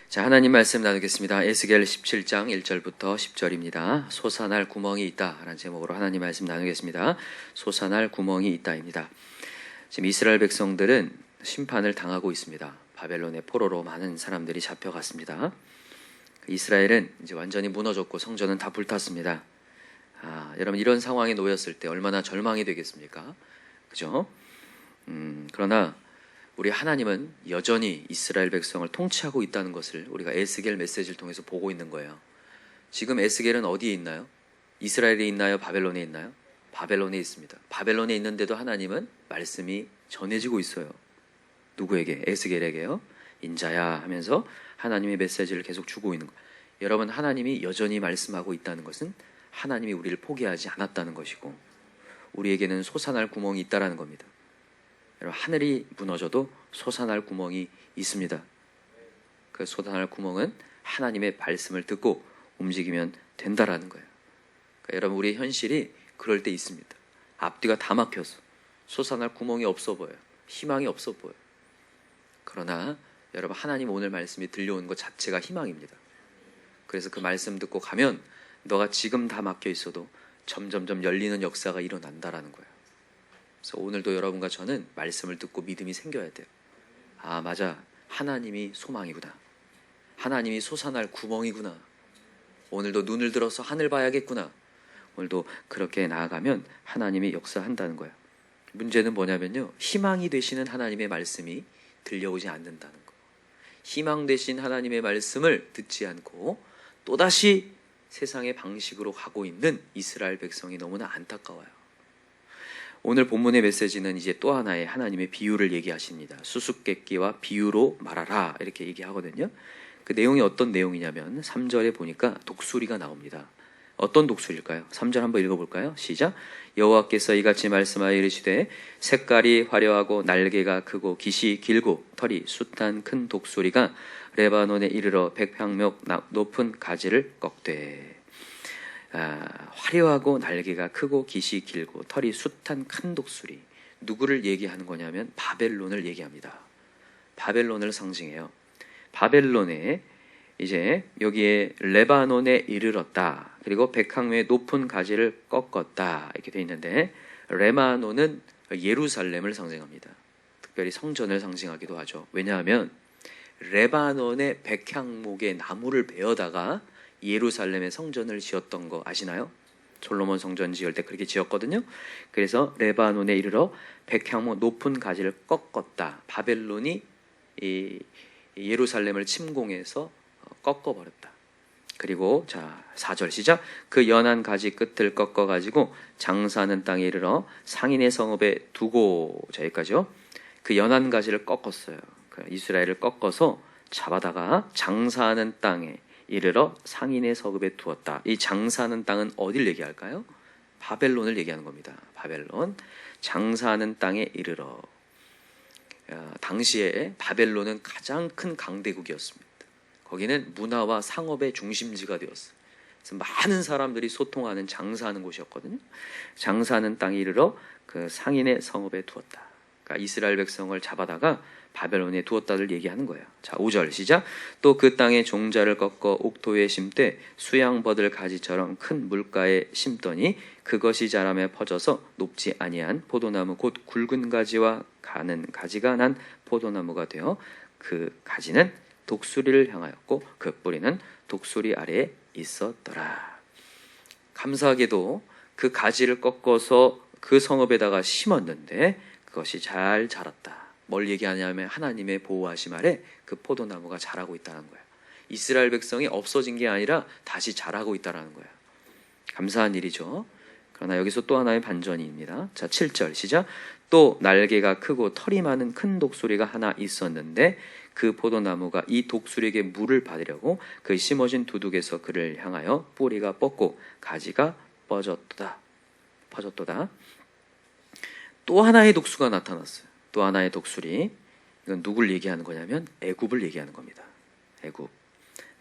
자, 하나님 말씀 나누겠습니다. 에스겔 17장 1절부터 10절입니다. 솟아날 구멍이 있다 라는 제목으로 하나님 말씀 나누겠습니다. 솟아날 구멍이 있다입니다. 지금 이스라엘 백성들은 심판을 당하고 있습니다. 바벨론의 포로로 많은 사람들이 잡혀갔습니다. 이스라엘은 이제 완전히 무너졌고 성전은 다 불탔습니다. 여러분, 이런 상황에 놓였을 때 얼마나 절망이 되겠습니까? 그죠? 그러나 우리 하나님은 여전히 이스라엘 백성을 통치하고 있다는 것을 우리가 에스겔 메시지를 통해서 보고 있는 거예요. 지금 에스겔은 어디에 있나요? 이스라엘에 있나요? 바벨론에 있나요? 바벨론에 있습니다. 바벨론에 있는데도 하나님은 말씀이 전해지고 있어요. 누구에게? 에스겔에게요. 인자야 하면서 하나님의 메시지를 계속 주고 있는 거예요. 여러분, 하나님이 여전히 말씀하고 있다는 것은 하나님이 우리를 포기하지 않았다는 것이고, 우리에게는 솟아날 구멍이 있다는 겁니다. 여러분, 하늘이 무너져도 솟아날 구멍이 있습니다. 그 솟아날 구멍은 하나님의 말씀을 듣고 움직이면 된다라는 거예요. 그러니까 여러분, 우리의 현실이 그럴 때 있습니다. 앞뒤가 다 막혀서 솟아날 구멍이 없어 보여요. 희망이 없어 보여요. 그러나 여러분, 하나님 오늘 말씀이 들려오는 것 자체가 희망입니다. 그래서 그 말씀 듣고 가면 너가 지금 다 막혀 있어도 점점점 열리는 역사가 일어난다라는 거예요. 그래서 오늘도 여러분과 저는 말씀을 듣고 믿음이 생겨야 돼요. 맞아, 하나님이 소망이구나. 하나님이 솟아날 구멍이구나. 오늘도 눈을 들어서 하늘 봐야겠구나. 오늘도 그렇게 나아가면 하나님이 역사한다는 거예요. 문제는 뭐냐면요, 희망이 되시는 하나님의 말씀이 들려오지 않는다는 거. 희망 되신 하나님의 말씀을 듣지 않고 또다시 세상의 방식으로 가고 있는 이스라엘 백성이 너무나 안타까워요. 오늘 본문의 메시지는 이제 또 하나의 하나님의 비유를 얘기하십니다. 수수께끼와 비유로 말하라 이렇게 얘기하거든요. 그 내용이 어떤 내용이냐면 3절에 보니까 독수리가 나옵니다. 어떤 독수리일까요? 3절 한번 읽어볼까요? 시작. 여호와께서 이같이 말씀하여 이르시되 색깔이 화려하고 날개가 크고 깃이 길고 털이 숱한 큰 독수리가 레바논에 이르러 100평목 높은 가지를 꺾되. 화려하고 날개가 크고 깃이 길고 털이 숱한 큰 독수리, 누구를 얘기하는 거냐면 바벨론을 얘기합니다. 바벨론을 상징해요. 바벨론에 이제 여기에 레바논에 이르렀다, 그리고 백항의 높은 가지를 꺾었다 이렇게 돼 있는데, 레바논은 예루살렘을 상징합니다. 특별히 성전을 상징하기도 하죠. 왜냐하면 레바논의 백향목의 나무를 베어다가 예루살렘의 성전을 지었던 거 아시나요? 솔로몬 성전 지을 때 그렇게 지었거든요. 그래서 레바논에 이르러 백향목 높은 가지를 꺾었다. 바벨론이 이 예루살렘을 침공해서 꺾어버렸다. 그리고 자, 4절 시작. 그 연한 가지 끝을 꺾어가지고 장사하는 땅에 이르러 상인의 성읍에 두고. 자, 여기까지요. 그 연한 가지를 꺾었어요. 이스라엘을 꺾어서 잡아다가 장사하는 땅에 이르러 상인의 성읍에 두었다. 이 장사하는 땅은 어딜 얘기할까요? 바벨론을 얘기하는 겁니다. 바벨론. 장사하는 땅에 이르러. 당시에 바벨론은 가장 큰 강대국이었습니다. 거기는 문화와 상업의 중심지가 되었어요. 그래서 많은 사람들이 소통하는, 장사하는 곳이었거든요. 장사하는 땅에 이르러 그 상인의 성읍에 두었다. 그러니까 이스라엘 백성을 잡아다가 바벨론에 두었다를 얘기하는 거예요. 자, 5절 시작. 또 그 땅에 종자를 꺾어 옥토에 심되 수양버들 가지처럼 큰 물가에 심더니 그것이 자라매 퍼져서 높지 아니한 포도나무 곧 굵은 가지와 가는 가지가 난 포도나무가 되어 그 가지는 독수리를 향하였고 그 뿌리는 독수리 아래에 있었더라. 감사하게도 그 가지를 꺾어서 그 성읍에다가 심었는데 그것이 잘 자랐다. 뭘 얘기하냐면 하나님의 보호하심 아래 그 포도나무가 자라고 있다는 거예요. 이스라엘 백성이 없어진 게 아니라 다시 자라고 있다는 거예요. 감사한 일이죠. 그러나 여기서 또 하나의 반전입니다. 자, 7절 시작. 또 날개가 크고 털이 많은 큰 독수리가 하나 있었는데 그 포도나무가 이 독수리에게 물을 받으려고 그 심어진 두둑에서 그를 향하여 뿌리가 뻗고 가지가 퍼졌도다. 또 하나의 독수가 나타났어요. 또 하나의 독수리. 이건 누굴 얘기하는 거냐면 애굽을 얘기하는 겁니다. 애굽.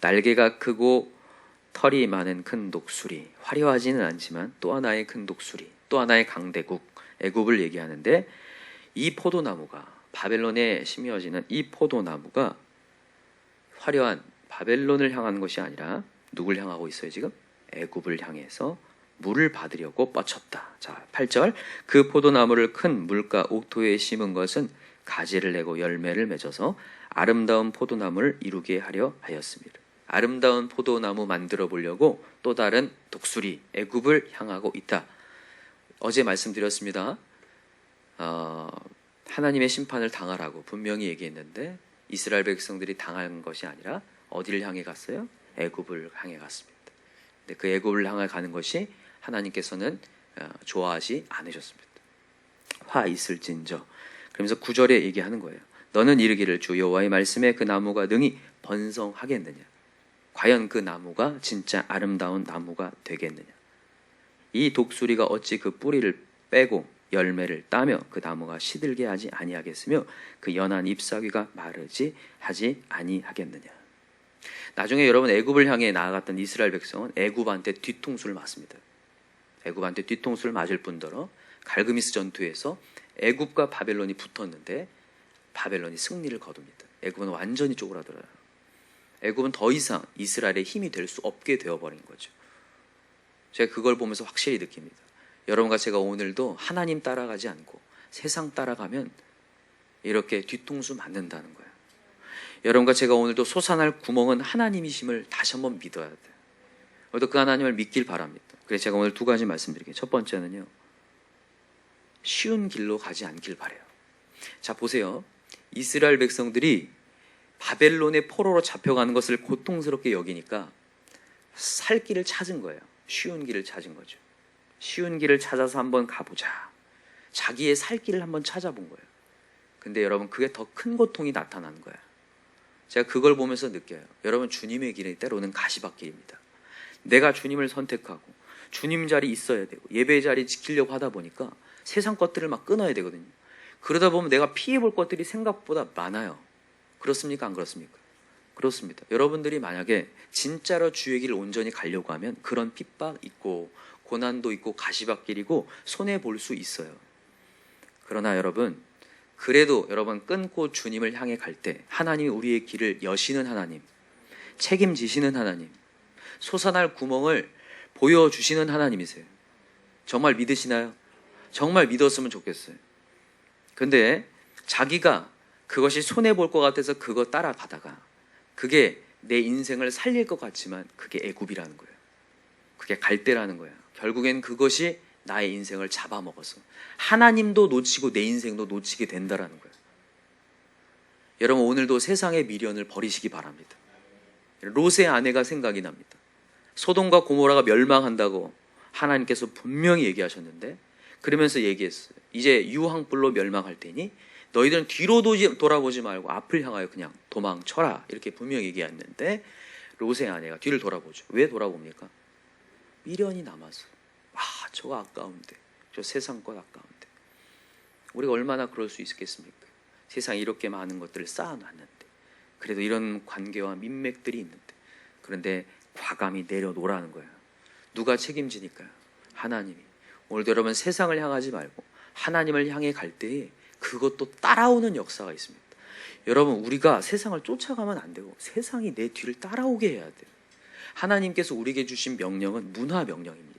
날개가 크고 털이 많은 큰 독수리. 화려하지는 않지만 또 하나의 큰 독수리. 또 하나의 강대국 애굽을 얘기하는데, 이 포도나무가, 바벨론에 심어지는 이 포도나무가 화려한 바벨론을 향한 것이 아니라 누굴 향하고 있어요 지금? 애굽을 향해서 물을 받으려고 뻗쳤다. 자, 8절. 그 포도나무를 큰 물가 옥토에 심은 것은 가지를 내고 열매를 맺어서 아름다운 포도나무를 이루게 하려 하였습니다. 아름다운 포도나무 만들어 보려고 또 다른 독수리 애굽을 향하고 있다. 어제 말씀드렸습니다. 하나님의 심판을 당하라고 분명히 얘기했는데 이스라엘 백성들이 당한 것이 아니라 어디를 향해 갔어요? 애굽을 향해 갔습니다. 근데 그 애굽을 향해 가는 것이 하나님께서는 좋아하지 않으셨습니다. 화 있을진저. 그러면서 9절에 얘기하는 거예요. 너는 이르기를 주 여호와의 말씀에 그 나무가 능히 번성하겠느냐? 과연 그 나무가 진짜 아름다운 나무가 되겠느냐? 이 독수리가 어찌 그 뿌리를 빼고 열매를 따며 그 나무가 시들게 하지 아니하겠으며 그 연한 잎사귀가 마르지 하지 아니하겠느냐? 나중에 여러분 애굽을 향해 나아갔던 이스라엘 백성은 애굽한테 뒤통수를 맞습니다. 애굽한테 뒤통수를 맞을 뿐더러 갈그미스 전투에서 애굽과 바벨론이 붙었는데 바벨론이 승리를 거둡니다. 애굽은 완전히 쪼그라들어요. 애굽은 더 이상 이스라엘의 힘이 될 수 없게 되어버린 거죠. 제가 그걸 보면서 확실히 느낍니다. 여러분과 제가 오늘도 하나님 따라가지 않고 세상 따라가면 이렇게 뒤통수 맞는다는 거예요. 여러분과 제가 오늘도 솟아날 구멍은 하나님이심을 다시 한번 믿어야 돼요. 오늘도 그 하나님을 믿길 바랍니다. 그래서 제가 오늘 두 가지 말씀드릴게요. 첫 번째는요, 쉬운 길로 가지 않길 바라요. 자, 보세요. 이스라엘 백성들이 바벨론의 포로로 잡혀가는 것을 고통스럽게 여기니까 살 길을 찾은 거예요. 쉬운 길을 찾은 거죠. 쉬운 길을 찾아서 한번 가보자. 자기의 살 길을 한번 찾아본 거예요. 근데 여러분, 그게 더 큰 고통이 나타나는 거예요. 제가 그걸 보면서 느껴요. 여러분, 주님의 길은 때로는 가시밭길입니다. 내가 주님을 선택하고 주님 자리 있어야 되고 예배 자리 지키려고 하다 보니까 세상 것들을 막 끊어야 되거든요. 그러다 보면 내가 피해볼 것들이 생각보다 많아요. 그렇습니까? 안 그렇습니까? 그렇습니다. 여러분들이 만약에 진짜로 주의 길을 온전히 가려고 하면 그런 핍박 있고 고난도 있고 가시밭길이고 손해볼 수 있어요. 그러나 여러분, 그래도 여러분 끊고 주님을 향해 갈 때 하나님이 우리의 길을 여시는 하나님, 책임지시는 하나님, 솟아날 구멍을 보여주시는 하나님이세요. 정말 믿으시나요? 정말 믿었으면 좋겠어요. 근데 자기가 그것이 손해볼 것 같아서 그거 따라가다가 그게 내 인생을 살릴 것 같지만 그게 애굽이라는 거예요. 그게 갈대라는 거예요. 결국엔 그것이 나의 인생을 잡아먹어서 하나님도 놓치고 내 인생도 놓치게 된다라는 거예요. 여러분, 오늘도 세상의 미련을 버리시기 바랍니다. 롯의 아내가 생각이 납니다. 소돔과 고모라가 멸망한다고 하나님께서 분명히 얘기하셨는데 그러면서 얘기했어요. 이제 유황불로 멸망할 테니 너희들은 뒤로 돌아보지 말고 앞을 향하여 그냥 도망쳐라. 이렇게 분명히 얘기했는데 롯의 아내가 뒤를 돌아보죠. 왜 돌아봅니까? 미련이 남아서. 저거 아까운데. 저 세상 것 아까운데. 우리가 얼마나 그럴 수 있겠습니까? 세상에 이렇게 많은 것들을 쌓아놨는데 그래도 이런 관계와 민맥들이 있는데 그런데 과감히 내려놓으라는 거예요. 누가 책임지니까요? 하나님이. 오늘도 여러분 세상을 향하지 말고 하나님을 향해 갈 때에 그것도 따라오는 역사가 있습니다. 여러분, 우리가 세상을 쫓아가면 안 되고 세상이 내 뒤를 따라오게 해야 돼요. 하나님께서 우리에게 주신 명령은 문화 명령입니다.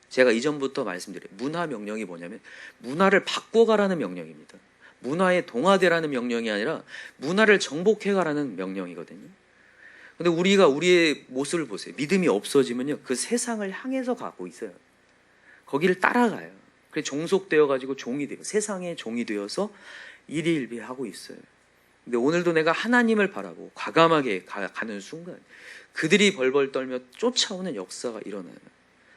제가 이전부터 말씀드려요. 문화 명령이 뭐냐면 문화를 바꿔가라는 명령입니다. 문화에 동화되라는 명령이 아니라 문화를 정복해가라는 명령이거든요. 근데 우리가 우리의 모습을 보세요. 믿음이 없어지면요, 그 세상을 향해서 가고 있어요. 거기를 따라가요. 그래서 종속되어가지고 종이 돼요. 세상의 종이 되어서 일희일비하고 있어요. 근데 오늘도 내가 하나님을 바라고 과감하게 가는 순간 그들이 벌벌 떨며 쫓아오는 역사가 일어나요.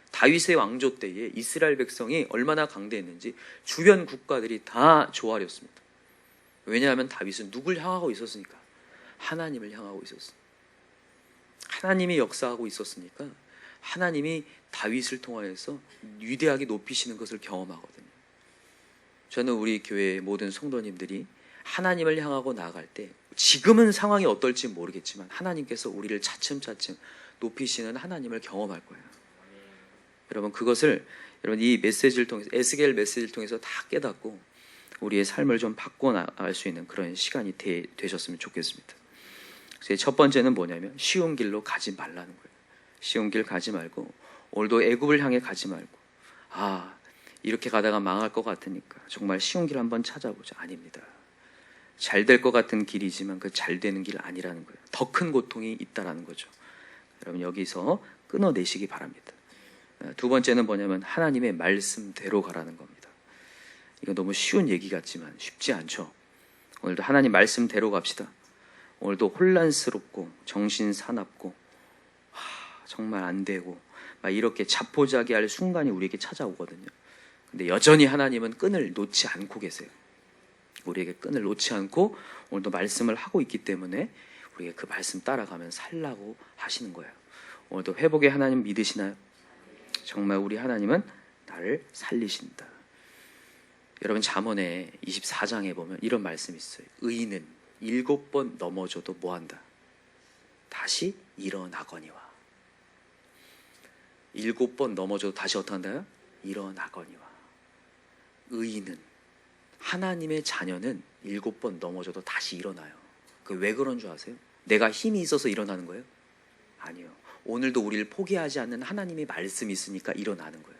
다윗의 왕조 때에 이스라엘 백성이 얼마나 강대했는지 주변 국가들이 다 조아렸습니다. 왜냐하면 다윗은 누굴 향하고 있었으니까? 하나님을 향하고 있었어요. 하나님이 역사하고 있었으니까 하나님이 다윗을 통하여서 위대하게 높이시는 것을 경험하거든요. 저는 우리 교회의 모든 성도님들이 하나님을 향하고 나아갈 때 지금은 상황이 어떨지 모르겠지만 하나님께서 우리를 차츰차츰 높이시는 하나님을 경험할 거예요. 여러분, 그것을 여러분 이 메시지를 통해서, 에스겔 메시지를 통해서 다 깨닫고 우리의 삶을 좀 바꿔나갈 수 있는 그런 시간이 되셨으면 좋겠습니다. 그래서 첫 번째는 뭐냐면 쉬운 길로 가지 말라는 거예요. 쉬운 길 가지 말고 오늘도 애굽을 향해 가지 말고 이렇게 가다가 망할 것 같으니까 정말 쉬운 길 한번 찾아보자. 아닙니다. 잘 될 것 같은 길이지만 그 잘 되는 길 아니라는 거예요. 더 큰 고통이 있다라는 거죠. 여러분 여기서 끊어내시기 바랍니다. 두 번째는 뭐냐면 하나님의 말씀대로 가라는 겁니다. 이거 너무 쉬운 얘기 같지만 쉽지 않죠. 오늘도 하나님 말씀대로 갑시다. 오늘도 혼란스럽고 정신 사납고 정말 안 되고 막 이렇게 자포자기할 순간이 우리에게 찾아오거든요. 근데 여전히 하나님은 끈을 놓지 않고 계세요. 우리에게 끈을 놓지 않고 오늘도 말씀을 하고 있기 때문에 우리가 그 말씀 따라가면 살라고 하시는 거예요. 오늘도 회복의 하나님 믿으시나요? 정말 우리 하나님은 나를 살리신다. 여러분 잠언의 24장에 보면 이런 말씀이 있어요. 의인은 7번 넘어져도 뭐한다? 다시 일어나거니와. 7번 넘어져도 다시 어떡한다요? 일어나거니와. 의인은, 하나님의 자녀는 7번 넘어져도 다시 일어나요. 왜 그런 줄 아세요? 내가 힘이 있어서 일어나는 거예요? 아니요. 오늘도 우리를 포기하지 않는 하나님의 말씀이 있으니까 일어나는 거예요.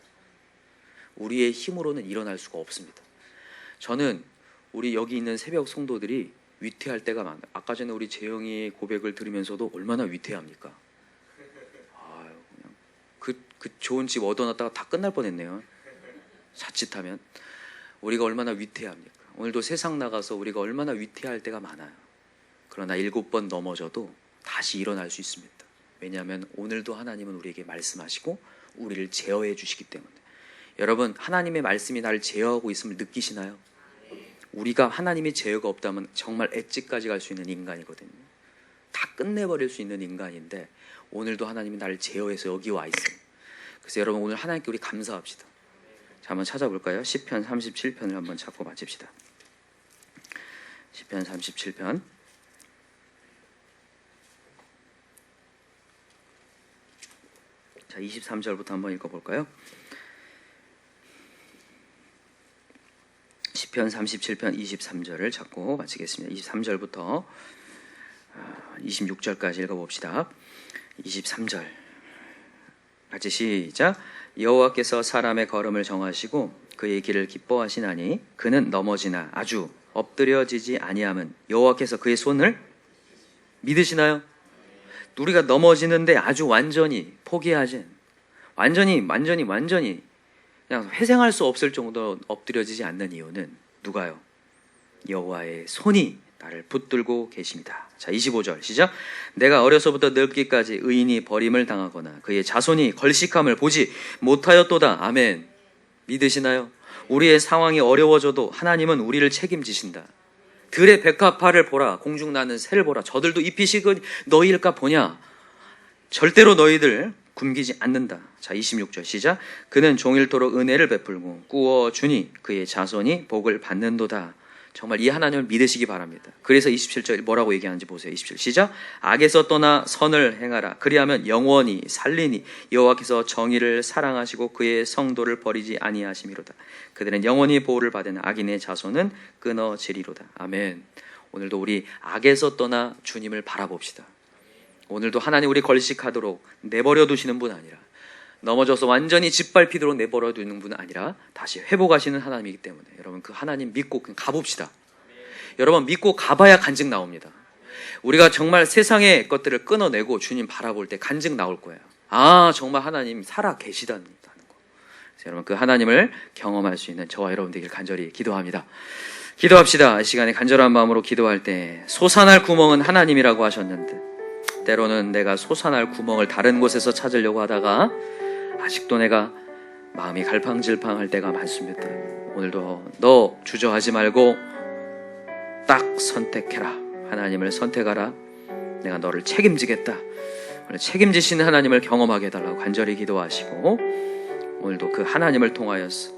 우리의 힘으로는 일어날 수가 없습니다. 저는 우리 여기 있는 새벽 성도들이 위태할 때가 많아요. 아까 전에 우리 재영이의 고백을 들으면서도 얼마나 위태합니까? 그냥 그 좋은 집 얻어놨다가 다 끝날 뻔했네요. 자칫하면 우리가 얼마나 위태합니까? 오늘도 세상 나가서 우리가 얼마나 위태할 때가 많아요. 그러나 7번 넘어져도 다시 일어날 수 있습니다. 왜냐하면 오늘도 하나님은 우리에게 말씀하시고 우리를 제어해 주시기 때문에. 여러분 하나님의 말씀이 나를 제어하고 있음을 느끼시나요? 우리가 하나님의 제어가 없다면 정말 엣지까지 갈 수 있는 인간이거든요. 다 끝내버릴 수 있는 인간인데 오늘도 하나님이 나를 제어해서 여기 와 있어요. 그래서 여러분 오늘 하나님께 우리 감사합시다. 자, 한번 찾아볼까요? 시편 37편을 한번 찾고 마칩시다. 시편 37편. 자, 23절부터 한번 읽어볼까요? 시편 37편 23절을 찾고 마치겠습니다. 23절부터 26절까지 읽어봅시다. 23절 같이 시작. 여호와께서 사람의 걸음을 정하시고 그의 길을 기뻐하시나니 그는 넘어지나 아주 엎드려지지 아니함은 여호와께서 그의 손을 믿으시나요? 우리가 넘어지는데 아주 완전히 포기하진, 완전히 그냥 회생할 수 없을 정도로 엎드려지지 않는 이유는 누가요? 여호와의 손이 나를 붙들고 계십니다. 자, 25절 시작. 내가 어려서부터 늙기까지 의인이 버림을 당하거나 그의 자손이 걸식함을 보지 못하였도다. 아멘. 믿으시나요? 우리의 상황이 어려워져도 하나님은 우리를 책임지신다. 들의 백합화를 보라, 공중 나는 새를 보라. 저들도 잎이 식은 너희일까 보냐. 절대로 너희들 굶기지 않는다. 자, 26절 시작. 그는 종일토록 은혜를 베풀고 꾸어주니 그의 자손이 복을 받는도다. 정말 이 하나님을 믿으시기 바랍니다. 그래서 27절 뭐라고 얘기하는지 보세요. 27 시작. 악에서 떠나 선을 행하라. 그리하면 영원히 살리니 여호와께서 정의를 사랑하시고 그의 성도를 버리지 아니하심이로다. 그들은 영원히 보호를 받은 악인의 자손은 끊어지리로다. 아멘. 오늘도 우리 악에서 떠나 주님을 바라봅시다. 오늘도 하나님 우리 걸식하도록 내버려 두시는 분 아니라, 넘어져서 완전히 짓밟히도록 내버려 두는 분은 아니라 다시 회복하시는 하나님이기 때문에 여러분 그 하나님 믿고 그냥 가봅시다. 여러분 믿고 가봐야 간증 나옵니다. 우리가 정말 세상의 것들을 끊어내고 주님 바라볼 때 간증 나올 거예요. 아, 정말 하나님 살아 계시다는 거. 그래서 여러분 그 하나님을 경험할 수 있는 저와 여러분 되길 간절히 기도합니다. 기도합시다. 이 시간에 간절한 마음으로 기도할 때 솟아날 구멍은 하나님이라고 하셨는데 때로는 내가 솟아날 구멍을 다른 곳에서 찾으려고 하다가 아직도 내가 마음이 갈팡질팡할 때가 많습니다. 오늘도 너 주저하지 말고 딱 선택해라. 하나님을 선택하라. 내가 너를 책임지겠다. 오늘 책임지시는 하나님을 경험하게 해달라고 간절히 기도하시고 오늘도 그 하나님을 통하여서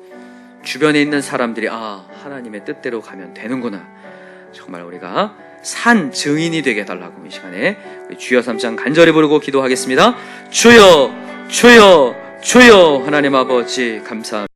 주변에 있는 사람들이 하나님의 뜻대로 가면 되는구나. 정말 우리가 산 증인이 되게 해달라고 이 시간에 주여 3장 간절히 부르고 기도하겠습니다. 주여 주여 주여 하나님 아버지 감사합니다.